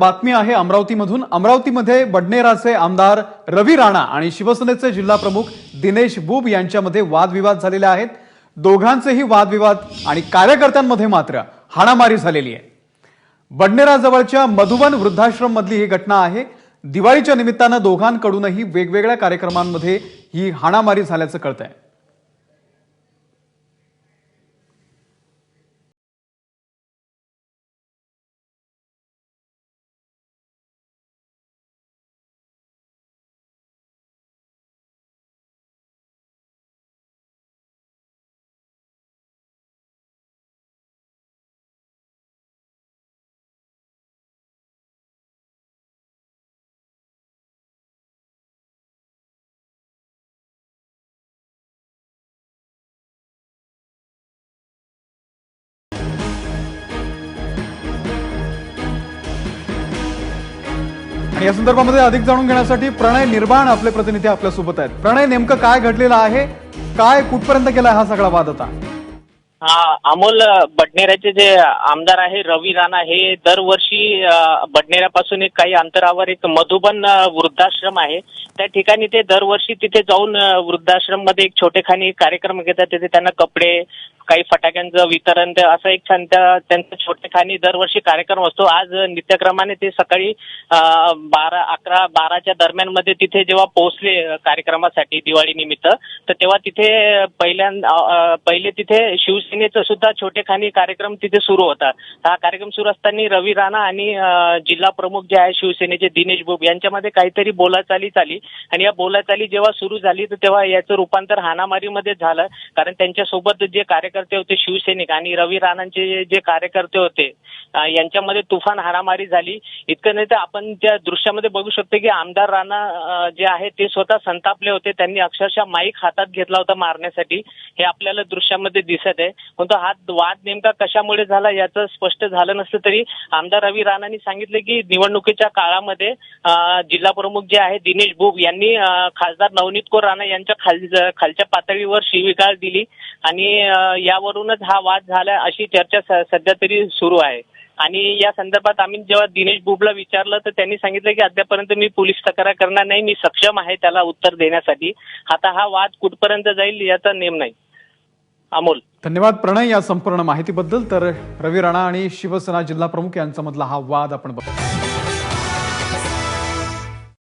बातमी आहे अमरावतीमधून। अमरावतीमध्ये बडनेराचे आमदार रवी राणा आणि शिवसेनेचे जिल्हा प्रमुख दिनेश बुब यांच्यामध्ये वादविवाद झालेले आहेत। दोघांचेही वादविवाद आणि कार्यकर्त्यांमध्ये मात्र हाणामारी झालेली आहे। बडनेराजवळच्या मधुबन वृद्धाश्रम मधली ही घटना आहे। दिवाळीच्या निमित्ताने दोघांकडूनही वेगवेगळ्या कार्यक्रमांमध्ये ही हाणामारी झाल्याचं कळतंय। आणि या संदर्भामध्ये अधिक जाणून घेण्यासाठी प्रणय निर्माण आपले प्रतिनिधी आपल्या सोबत आहेत। प्रणय, नेमकं काय घडलेलं आहे, काय कुठपर्यंत गेलाय हा सगळा वाद आता? अमोल, बडनेराचे जे आमदार आहे रवी राणा हे दरवर्षी बडनेरापासून एक काही अंतरावर एक मधुबन वृद्धाश्रम आहे, त्या ठिकाणी ते दरवर्षी तिथे जाऊन वृद्धाश्रम मध्ये एक छोटेखानी कार्यक्रम घेतात। तिथे त्यांना कपडे, काही फटाक्यांचं वितरण, असं एक त्यांचा छोटेखानी दरवर्षी कार्यक्रम असतो। आज नित्यक्रमाने ते सकाळी 11-12च्या दरम्यान मध्ये तिथे जेव्हा पोहोचले कार्यक्रमासाठी दिवाळी निमित्त, तर तेव्हा तिथे पहिले तिथे शिवसेनेचा सुद्धा छोटेखानी कार्यक्रम तिथे सुरू होता। हा कार्यक्रम सुरू असताना रवी राणा आणि जिल्हा प्रमुख जे आहे शिवसेनेचे दिनेश बुब यांच्यामध्ये काहीतरी बोलाचाली झाली आणि या बोलाचाली जेव्हा सुरू झाली तर तेव्हा याचं रूपांतर हाणामारीमध्ये झालं। कारण त्यांच्यासोबत जे कार्यकर्ते होते शिवसैनिक आणि रवी राणांचे जे कार्यकर्ते होते यांच्यामध्ये तुफान हाणामारी झाली। इतकं नाही तर आपण त्या दृश्यामध्ये बघू शकतो की आमदार राणा जे आहे ते स्वतः संतापले होते। त्यांनी अक्षरशः माईक हातात घेतला होता मारण्यासाठी, हे आपल्याला दृश्यामध्ये दिसत आहे। पण हा वाद नेमका कशामुळे झाला याचं स्पष्ट झालं नसलं तरी आमदार रवी राणांनी सांगितलं की निवडणुकीच्या काळामध्ये जिल्हा प्रमुख जे आहे दिनेश बुब यांनी खासदार नवनीत कौर राणा यांच्या खालच्या पातळीवर शिवीगाळ दिली आणि यावरूनच हा वाद झाला अशी चर्चा सध्या तरी सुरू आहे। आणि या संदर्भात आम्ही जेव्हा दिनेश बुबला विचारलं तर त्यांनी सांगितलं की अद्यापर्यंत मी पोलीस तक्रार करणार नाही, मी सक्षम आहे त्याला उत्तर देण्यासाठी। आता हा वाद कुठपर्यंत जाईल याचा नेम नाही। अमोल, धन्यवाद प्रणय या संपूर्ण माहितीबद्दल। तर रवी राणा आणि शिवसेना जिल्हा प्रमुख यांच्यामधला हा वाद आपण बघतो।